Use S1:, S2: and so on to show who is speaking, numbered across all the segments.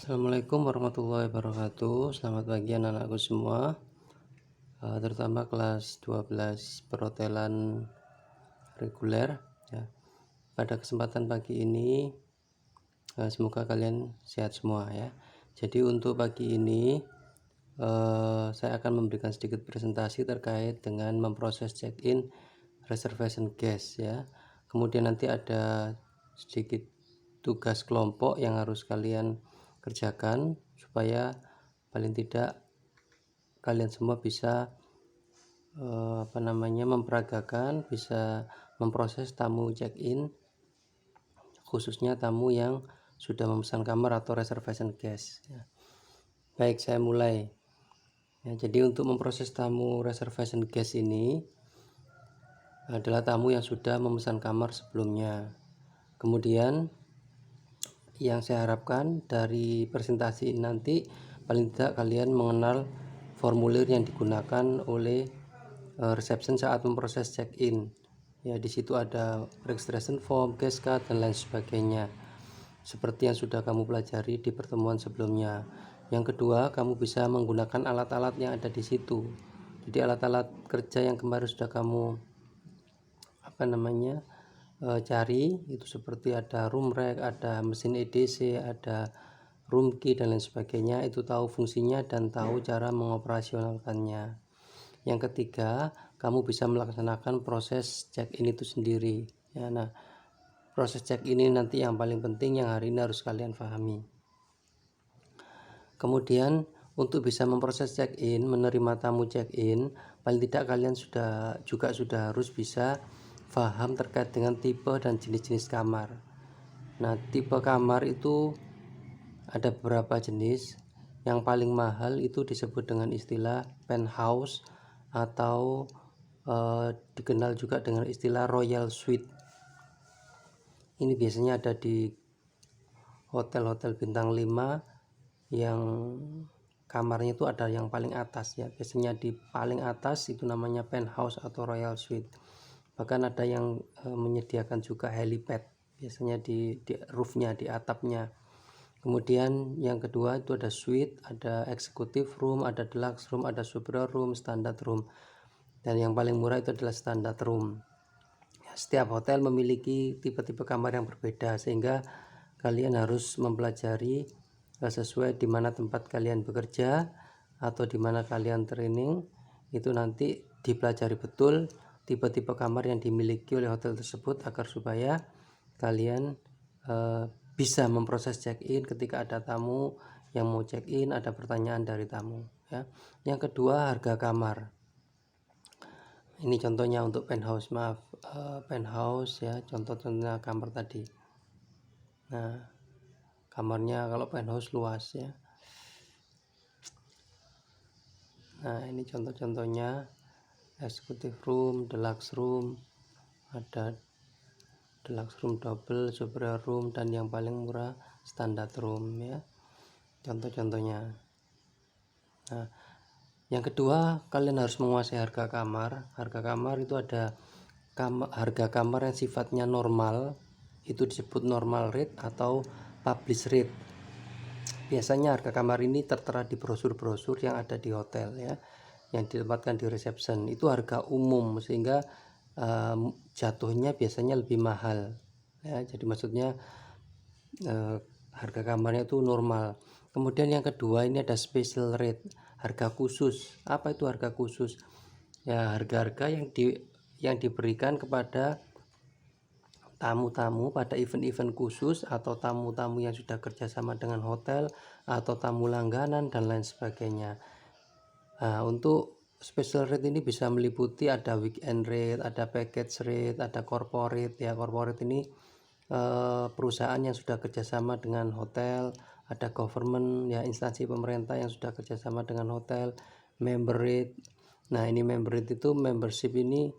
S1: Assalamualaikum warahmatullahi wabarakatuh. Selamat pagi anak-anakku semua, terutama kelas 12 perhotelan reguler ya. Pada kesempatan pagi ini semoga kalian sehat semua ya. Jadi untuk pagi ini saya akan memberikan sedikit presentasi terkait dengan memproses check-in reservation guest ya. Kemudian nanti ada sedikit tugas kelompok yang harus kalian kerjakan supaya paling tidak kalian semua bisa memperagakan, bisa memproses tamu check-in, khususnya tamu yang sudah memesan kamar atau reservation guest ya. Baik, saya mulai ya. Jadi untuk memproses tamu reservation guest ini adalah tamu yang sudah memesan kamar sebelumnya. Kemudian yang saya harapkan dari presentasi ini nanti paling tidak kalian mengenal formulir yang digunakan oleh reception saat memproses check-in ya. Di situ ada registration form, guest card, dan lain sebagainya, seperti yang sudah kamu pelajari di pertemuan sebelumnya. Yang kedua, kamu bisa menggunakan alat-alat yang ada di situ. Jadi alat-alat kerja yang kemarin sudah kamu cari itu seperti ada room rack, ada mesin EDC, ada room key, dan lain sebagainya. Itu tahu fungsinya dan tahu cara mengoperasionalkannya. Yang ketiga, kamu bisa melaksanakan proses check-in itu sendiri ya. Nah, proses check-in ini nanti yang paling penting yang hari ini harus kalian pahami. Kemudian untuk bisa memproses check-in, menerima tamu check-in, paling tidak kalian sudah harus bisa paham terkait dengan tipe dan jenis-jenis kamar. Nah, tipe kamar itu ada beberapa jenis. Yang paling mahal itu disebut dengan istilah penthouse atau dikenal juga dengan istilah royal suite. Ini biasanya ada di hotel-hotel bintang 5 yang kamarnya itu ada yang paling atas ya. Biasanya di paling atas itu namanya penthouse atau royal suite. Bahkan ada yang menyediakan juga helipad, biasanya di roofnya, di atapnya. Kemudian yang kedua itu ada suite, ada executive room, ada deluxe room, ada superior room, standard room, dan yang paling murah itu adalah standard room. Setiap hotel memiliki tipe-tipe kamar yang berbeda, sehingga kalian harus mempelajari sesuai di mana tempat kalian bekerja atau di mana kalian training. Itu nanti dipelajari betul tipe-tipe kamar yang dimiliki oleh hotel tersebut agar supaya kalian bisa memproses check-in ketika ada tamu yang mau check-in, ada pertanyaan dari tamu ya. Yang kedua, harga kamar. Ini contohnya untuk penthouse, penthouse ya, contohnya kamar tadi. Nah, kamarnya kalau penthouse luas ya. Nah, ini contoh-contohnya executive room, deluxe room, ada deluxe room double, superior room, dan yang paling murah standard room ya, contoh-contohnya. Nah, yang kedua, kalian harus menguasai harga kamar. Harga kamar itu ada harga kamar yang sifatnya normal, itu disebut normal rate atau publish rate. Biasanya harga kamar ini tertera di brosur-brosur yang ada di hotel ya, yang ditempatkan di reception. Itu harga umum, sehingga jatuhnya biasanya lebih mahal ya. Jadi maksudnya harga kamarnya itu normal. Kemudian yang kedua, ini ada special rate, harga khusus. Apa itu harga khusus? Ya, harga-harga yang diberikan kepada tamu-tamu pada event-event khusus atau tamu-tamu yang sudah kerjasama dengan hotel atau tamu langganan dan lain sebagainya. Nah, untuk special rate ini bisa meliputi ada weekend rate, ada package rate, ada corporate ya. Corporate ini perusahaan yang sudah kerjasama dengan hotel, ada government ya, instansi pemerintah yang sudah kerjasama dengan hotel. Member rate. Nah, ini member rate itu membership ini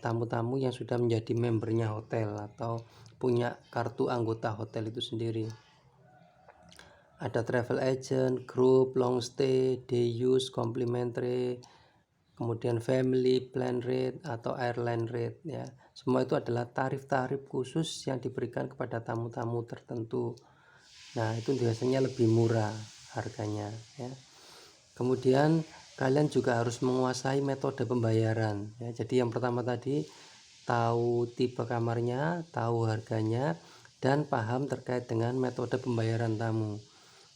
S1: tamu-tamu yang sudah menjadi membernya hotel atau punya kartu anggota hotel itu sendiri. Ada travel agent, group, long stay, day use, complimentary, kemudian family plan rate atau airline rate ya. Semua itu adalah tarif-tarif khusus yang diberikan kepada tamu-tamu tertentu. Nah, itu biasanya lebih murah harganya ya. Kemudian kalian juga harus menguasai metode pembayaran ya. Jadi yang pertama tadi, tahu tipe kamarnya, tahu harganya, dan paham terkait dengan metode pembayaran tamu.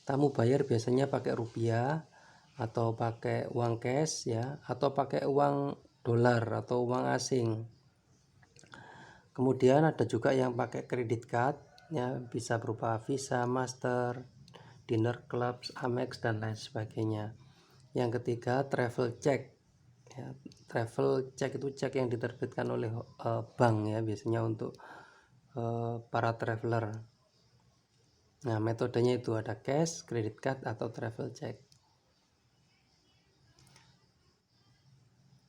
S1: Tamu bayar biasanya pakai rupiah atau pakai uang cash ya, atau pakai uang dolar atau uang asing. Kemudian ada juga yang pakai kredit card ya, bisa berupa Visa, Master, Dinner Club, Amex, dan lain sebagainya. Yang ketiga, travel check ya. Travel check itu cek yang diterbitkan oleh bank ya, biasanya untuk para traveler. Nah, metodenya itu ada cash, credit card, atau travel check.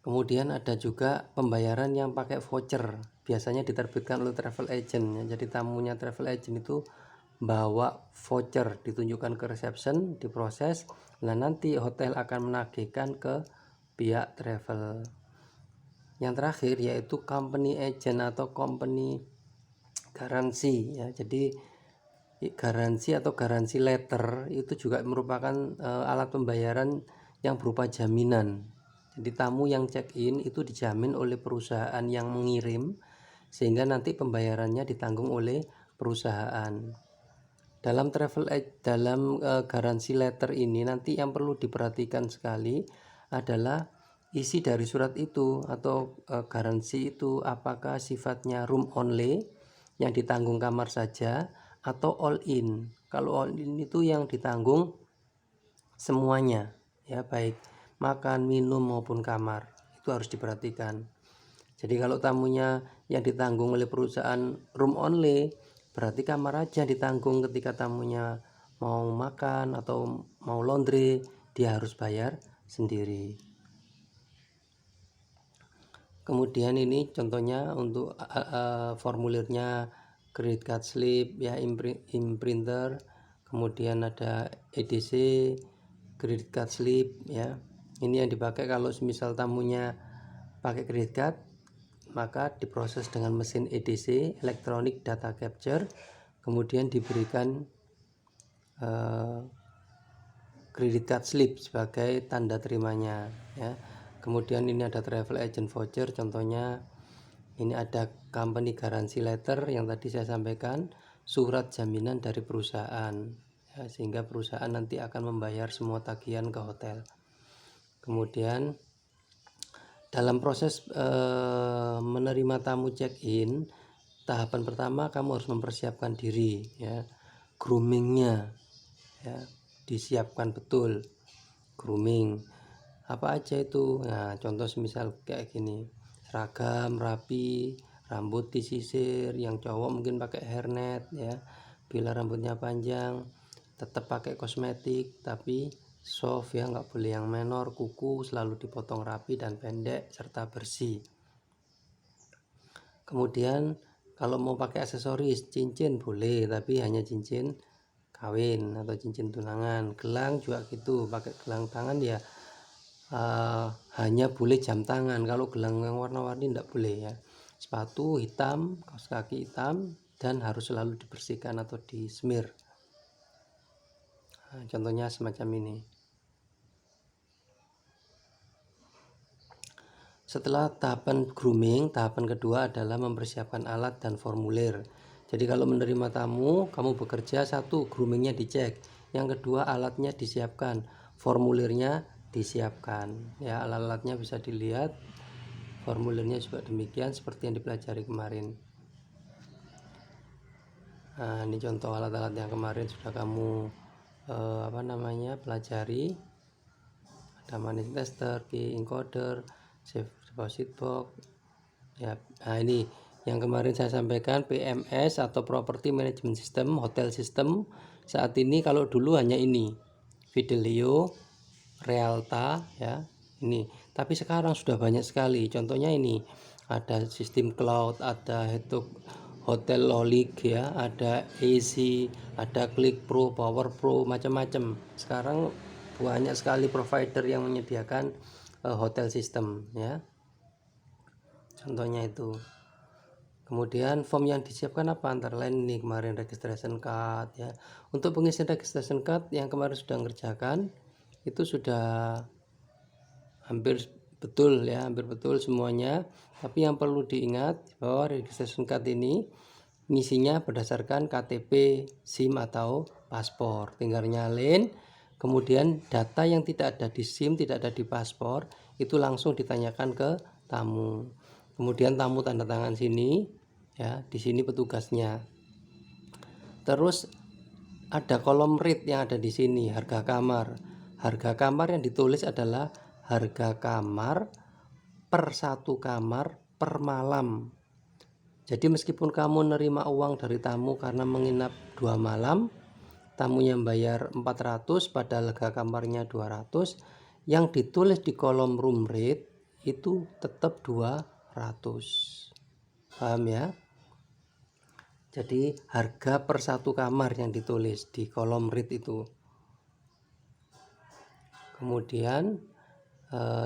S1: Kemudian ada juga pembayaran yang pakai voucher, biasanya diterbitkan oleh travel agent ya. Jadi tamunya travel agent itu bawa voucher, ditunjukkan ke reception, diproses, nah nanti hotel akan menagihkan ke pihak travel. Yang terakhir yaitu company agent atau company garansi ya. Jadi garansi atau garansi letter itu juga merupakan alat pembayaran yang berupa jaminan. Jadi tamu yang check-in itu dijamin oleh perusahaan yang mengirim, sehingga nanti pembayarannya ditanggung oleh perusahaan. Dalam garansi letter ini nanti yang perlu diperhatikan sekali adalah isi dari surat itu atau garansi itu, apakah sifatnya room only yang ditanggung kamar saja atau all in. Kalau all in itu yang ditanggung semuanya ya, baik makan, minum maupun kamar, itu harus diperhatikan. Jadi kalau tamunya yang ditanggung oleh perusahaan room only, berarti kamar aja ditanggung. Ketika tamunya mau makan atau mau laundry, dia harus bayar sendiri. Kemudian ini contohnya untuk formulirnya, credit card slip ya, imprinter, kemudian ada EDC, credit card slip ya. Ini yang dipakai kalau misal tamunya pakai credit card, maka diproses dengan mesin EDC, electronic data capture, kemudian diberikan credit card slip sebagai tanda terimanya ya. Kemudian ini ada travel agent voucher, contohnya ini ada company garansi letter yang tadi saya sampaikan, surat jaminan dari perusahaan ya, sehingga perusahaan nanti akan membayar semua tagihan ke hotel. Kemudian dalam proses menerima tamu check-in, tahapan pertama kamu harus mempersiapkan diri ya. Groomingnya ya, disiapkan betul. Grooming apa aja itu, nah contoh semisal kayak gini, seragam rapi, rambut disisir, yang cowok mungkin pakai hairnet ya, bila rambutnya panjang tetap pakai kosmetik tapi soft ya, nggak boleh yang menor. Kuku selalu dipotong rapi dan pendek serta bersih. Kemudian kalau mau pakai aksesoris, cincin boleh tapi hanya cincin kawin atau cincin tunangan. Gelang juga gitu, pakai gelang tangan ya hanya boleh jam tangan. Kalau gelang yang warna-warni tidak boleh ya. Sepatu hitam, kaos kaki hitam, dan harus selalu dibersihkan atau di-smear. Nah, contohnya semacam ini. Setelah tahapan grooming, tahapan kedua adalah mempersiapkan alat dan formulir. Jadi kalau menerima tamu, kamu bekerja, satu, groomingnya dicek, yang kedua alatnya disiapkan, formulirnya disiapkan ya, alat-alatnya bisa dilihat, formulirnya juga demikian seperti yang dipelajari kemarin. Nah, ini contoh alat-alat yang kemarin sudah kamu pelajari. Ada money tester, key encoder, safe deposit box ya. Nah, ini yang kemarin saya sampaikan, PMS atau Property Management System, Hotel System. Saat ini kalau dulu hanya ini, Fidelio, Realta ya, ini. Tapi sekarang sudah banyak sekali. Contohnya ini, ada sistem cloud, ada Hotel Logic ya, ada AC, ada Click Pro, Power Pro, macam-macam. Sekarang banyak sekali provider yang menyediakan hotel system ya. Contohnya itu. Kemudian form yang disiapkan apa, antara lain ini kemarin registration card ya. Untuk pengisian registration card yang kemarin sudah ngerjakan itu sudah hampir betul ya, hampir betul semuanya. Tapi yang perlu diingat bahwa registration card ini ngisinya berdasarkan KTP, SIM atau paspor. Tinggal nyalin, kemudian data yang tidak ada di SIM, tidak ada di paspor itu langsung ditanyakan ke tamu. Kemudian tamu tanda tangan sini ya, di sini petugasnya. Terus ada kolom rate yang ada di sini, harga kamar. Harga kamar yang ditulis adalah harga kamar per satu kamar per malam. Jadi meskipun kamu nerima uang dari tamu karena menginap 2 malam, tamunya bayar 400 padahal harga kamarnya 200, yang ditulis di kolom room rate itu tetap 200. Paham ya? Jadi harga per satu kamar yang ditulis di kolom rate itu. Kemudian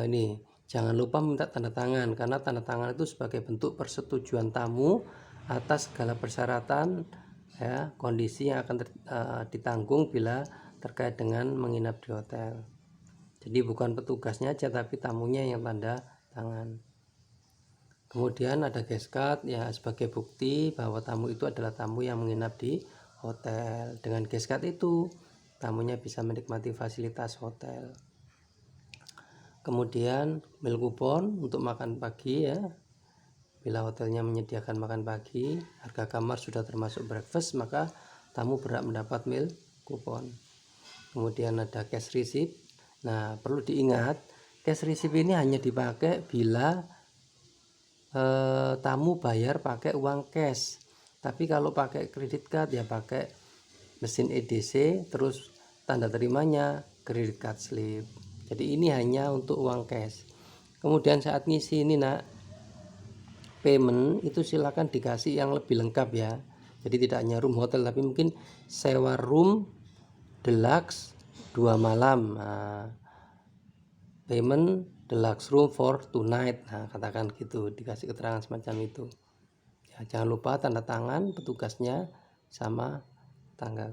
S1: ini jangan lupa minta tanda tangan, karena tanda tangan itu sebagai bentuk persetujuan tamu atas segala persyaratan ya, kondisi yang akan ditanggung bila terkait dengan menginap di hotel. Jadi bukan petugasnya aja tapi tamunya yang tanda tangan. Kemudian ada guest card ya, sebagai bukti bahwa tamu itu adalah tamu yang menginap di hotel. Dengan guest card itu tamunya bisa menikmati fasilitas hotel. Kemudian meal coupon untuk makan pagi ya. Bila hotelnya menyediakan makan pagi, harga kamar sudah termasuk breakfast, maka tamu berhak mendapat meal coupon. Kemudian ada cash receipt. Nah, perlu diingat, cash receipt ini hanya dipakai bila tamu bayar pakai uang cash. Tapi kalau pakai kredit card ya pakai mesin EDC, terus tanda terimanya credit card slip. Jadi ini hanya untuk uang cash. Kemudian saat ngisi ini nak, payment itu silakan dikasih yang lebih lengkap ya. Jadi tidak hanya room hotel tapi mungkin sewa room deluxe 2 malam. Nah, payment deluxe room for tonight. Nah, katakan gitu, dikasih keterangan semacam itu. Ya, jangan lupa tanda tangan petugasnya sama tanggal.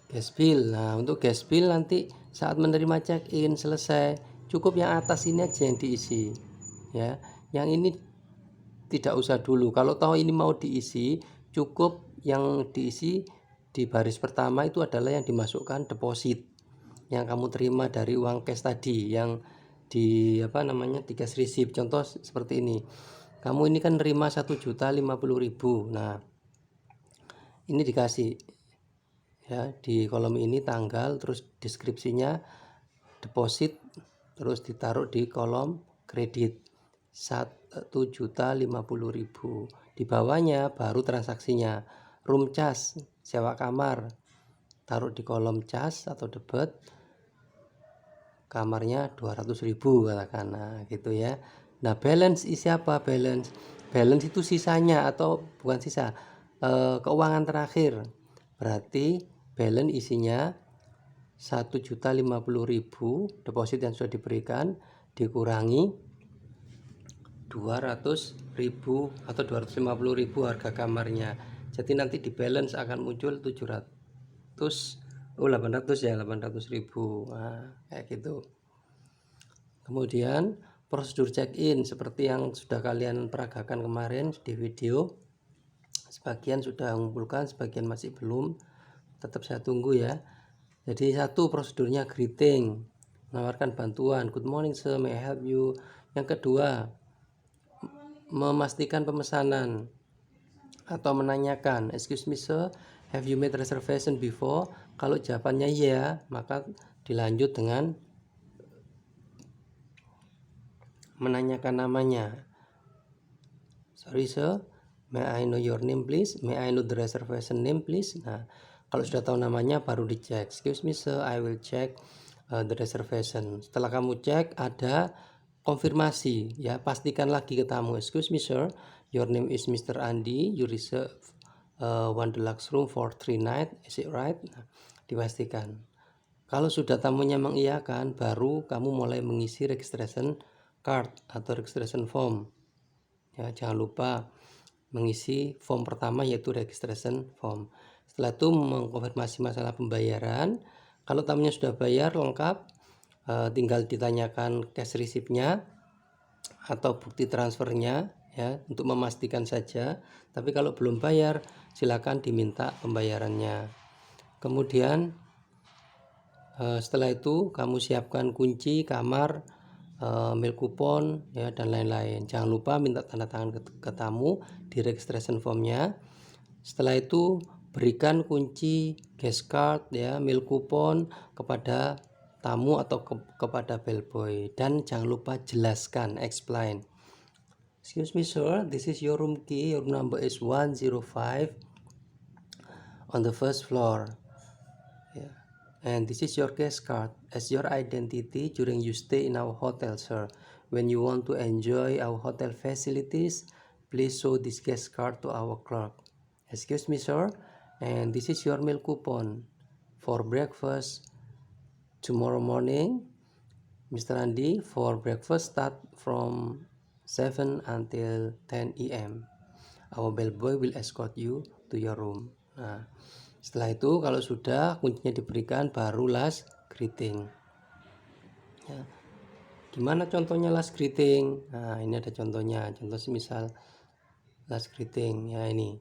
S1: Gas bill. Nah, untuk gas bill nanti saat menerima check-in selesai, cukup yang atas ini aja yang diisi. Ya, yang ini tidak usah dulu. Kalau tahu ini mau diisi, cukup yang diisi di baris pertama itu adalah yang dimasukkan deposit yang kamu terima dari uang cash tadi, yang di di cash receipt. Contoh seperti ini. Kamu ini kan nerima 1.050.000. Nah, ini dikasih ya di kolom ini tanggal, terus deskripsinya deposit, terus ditaruh di kolom kredit 1.050.000. Di bawahnya baru transaksinya, room charge sewa kamar, taruh di kolom charge atau debit, kamarnya 200.000 katakan. Nah gitu ya. Nah balance isi apa? Balance itu sisanya atau bukan sisa, keuangan terakhir. Berarti balance isinya 1.050.000 deposit yang sudah diberikan dikurangi 200.000 atau 250.000 harga kamarnya. Jadi nanti di balance akan muncul 800 ya, 800.000. Nah, kayak gitu. Kemudian prosedur check-in seperti yang sudah kalian peragakan kemarin di video. Sebagian sudah mengumpulkan, sebagian masih belum. Tetap saya tunggu ya. Jadi satu, prosedurnya greeting, menawarkan bantuan, good morning sir, may I help you. Yang kedua, memastikan pemesanan atau menanyakan, excuse me sir, have you made reservation before? Kalau jawabannya ya, maka dilanjut dengan menanyakan namanya. Sorry sir, may I know your name please? May I know the reservation name please? Nah, kalau sudah tahu namanya baru dicek. Excuse me sir, I will check the reservation. Setelah kamu cek ada konfirmasi ya, pastikan lagi ke tamu. Excuse me sir, your name is Mr. Andi, you reserve one deluxe room for 3 night, is it right? Nah, dipastikan. Kalau sudah tamunya mengiyakan, baru kamu mulai mengisi registration card atau registration form. Ya, jangan lupa mengisi form pertama yaitu registration form. Setelah itu mengkonfirmasi masalah pembayaran. Kalau tamunya sudah bayar lengkap, tinggal ditanyakan cash receipt-nya atau bukti transfernya ya untuk memastikan saja. Tapi kalau belum bayar, silakan diminta pembayarannya. Kemudian setelah itu kamu siapkan kunci kamar, mail kupon ya dan lain-lain. Jangan lupa minta tanda tangan ke tamu di registration formnya. Setelah itu berikan kunci guest card ya, mail kupon kepada tamu atau kepada bellboy, dan jangan lupa jelaskan, explain. Excuse me sir, this is your room key, your number is 105 on the first floor. Yeah. And this is your guest card as your identity during you stay in our hotel, sir. When you want to enjoy our hotel facilities, please show this guest card to our clerk. Excuse me, sir. And this is your meal coupon for breakfast tomorrow morning. Mr. Andi, for breakfast start from 7 until 10 a.m. Our bellboy will escort you to your room. Nah, setelah itu kalau sudah kuncinya diberikan, baru last greeting ya. Gimana contohnya last greeting? Nah, ini ada contohnya. Contoh misal last greeting ya, ini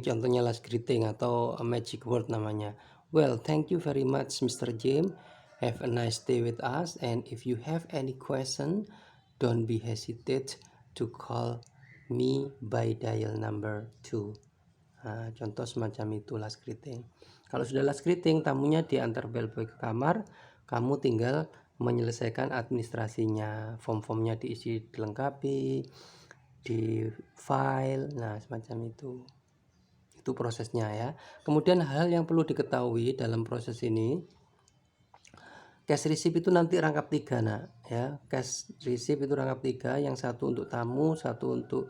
S1: contohnya last greeting atau a magic word namanya. Well, thank you very much Mr. James, have a nice day with us, and if you have any question, don't be hesitate to call me by dial number 2. Nah, contoh semacam itu last greeting. Kalau sudah last greeting, tamunya diantar bellboy ke kamar, kamu tinggal menyelesaikan administrasinya, form-formnya diisi, dilengkapi, di file, nah semacam itu prosesnya ya. Kemudian hal yang perlu diketahui dalam proses ini, cash receipt itu nanti rangkap 3 nak ya. Cash receipt itu rangkap 3, yang satu untuk tamu, satu untuk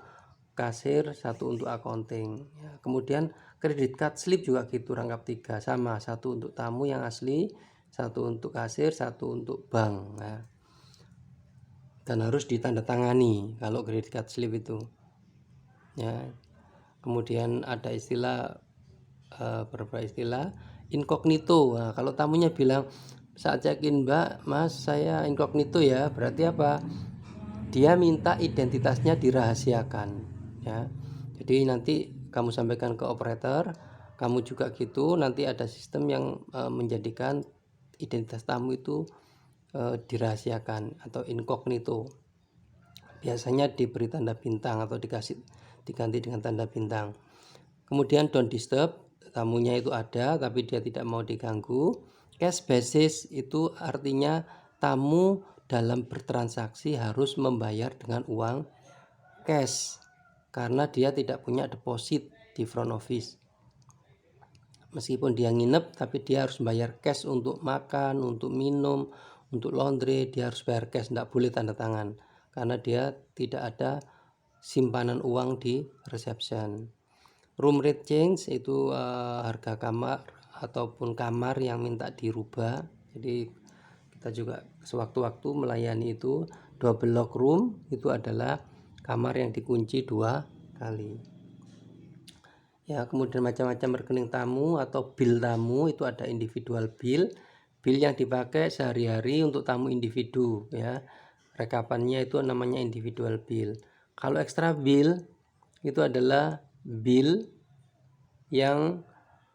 S1: kasir, satu untuk accounting ya. Kemudian credit card slip juga gitu, rangkap 3 sama, satu untuk tamu yang asli, satu untuk kasir, satu untuk bank ya. Dan harus ditandatangani kalau credit card slip itu ya. Kemudian ada istilah beberapa istilah incognito. Nah, kalau tamunya bilang saat check-in, Mbak, Mas, saya incognito ya, berarti apa? Dia minta identitasnya dirahasiakan ya. Jadi nanti kamu sampaikan ke operator, kamu juga gitu, nanti ada sistem yang menjadikan identitas tamu itu dirahasiakan atau incognito. Biasanya diberi tanda bintang atau diganti dengan tanda bintang. Kemudian don't disturb, tamunya itu ada tapi dia tidak mau diganggu. Cash basis itu artinya tamu dalam bertransaksi harus membayar dengan uang cash karena dia tidak punya deposit di front office. Meskipun dia nginep tapi dia harus bayar cash untuk makan, untuk minum, untuk laundry, dia harus bayar cash, tidak boleh tanda tangan karena dia tidak ada simpanan uang di reception. Room rate change itu harga kamar ataupun kamar yang minta dirubah. Jadi kita juga sewaktu-waktu melayani itu. Double lock room itu adalah kamar yang dikunci 2 kali ya. Kemudian macam-macam rekening tamu atau bill tamu itu ada individual bill yang dipakai sehari-hari untuk tamu individu ya. Rekapannya itu namanya individual bill. Kalau extra bill itu adalah bill yang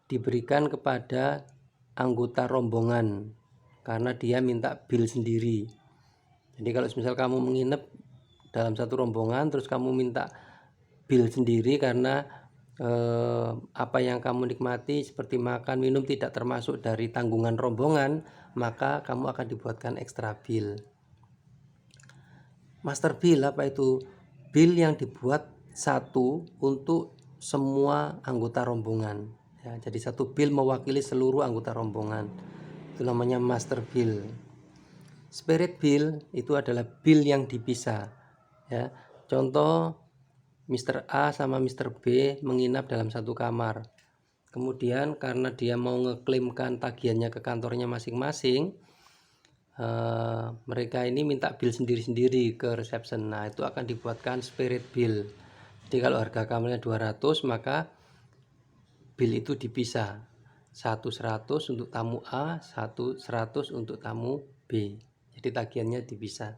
S1: diberikan kepada anggota rombongan karena dia minta bill sendiri. Jadi kalau misal kamu menginap dalam satu rombongan terus kamu minta bill sendiri karena apa yang kamu nikmati seperti makan, minum tidak termasuk dari tanggungan rombongan, maka kamu akan dibuatkan extra bill. Master bill apa itu? Bill yang dibuat satu untuk semua anggota rombongan ya. Jadi satu bill mewakili seluruh anggota rombongan, itu namanya master bill. Spirit bill itu adalah bill yang dipisah ya. Contoh Mr. A sama Mr. B menginap dalam satu kamar. Kemudian karena dia mau ngeklaimkan tagihannya ke kantornya masing-masing, mereka ini minta bill sendiri-sendiri ke reception. Nah, itu akan dibuatkan spirit bill. Jadi kalau harga kamarnya 200, maka bill itu dipisah. 100 untuk tamu A, 100 untuk tamu B. Jadi tagihannya dipisah.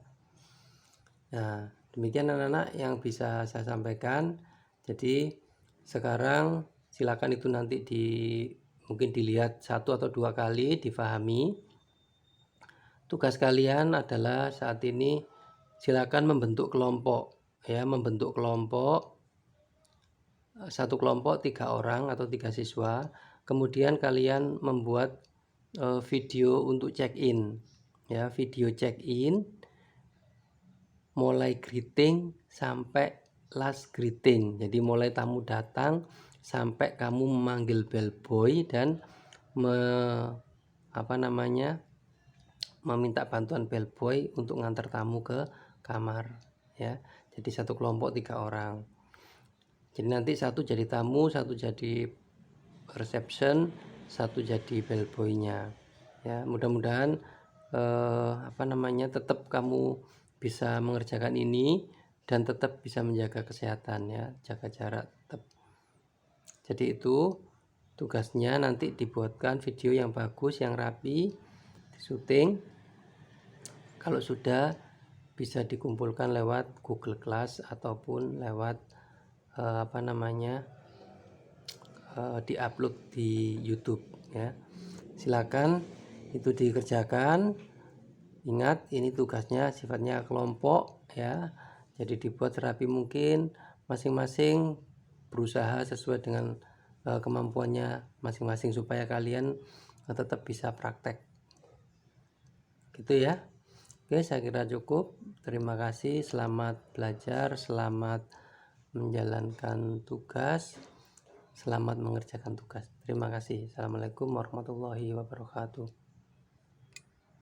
S1: Nah, demikian anak-anak yang bisa saya sampaikan. Jadi sekarang silakan itu nanti mungkin dilihat 1 atau 2 kali, difahami. Tugas kalian adalah saat ini silakan membentuk kelompok, ya, membentuk kelompok, satu kelompok 3 orang atau 3 siswa. Kemudian kalian membuat video untuk check-in, ya, video check-in mulai greeting sampai last greeting. Jadi mulai tamu datang sampai kamu memanggil bellboy dan meminta bantuan bellboy untuk ngantar tamu ke kamar, ya. Jadi satu kelompok 3 orang. Jadi nanti satu jadi tamu, satu jadi reception, satu jadi bellboynya, ya. Mudah-mudahan tetap kamu bisa mengerjakan ini dan tetap bisa menjaga kesehatan, ya, jaga jarak tetap. Jadi itu tugasnya, nanti dibuatkan video yang bagus, yang rapi, syuting. Kalau sudah, bisa dikumpulkan lewat Google Class ataupun lewat diupload di YouTube, ya. Silakan itu dikerjakan. Ingat, ini tugasnya sifatnya kelompok, ya. Jadi dibuat serapi mungkin, masing-masing berusaha sesuai dengan kemampuannya masing-masing supaya kalian tetap bisa praktek. Gitu ya. Oke, saya kira cukup. Terima kasih, selamat belajar, selamat menjalankan tugas, selamat mengerjakan tugas. Terima kasih. Assalamualaikum warahmatullahi wabarakatuh.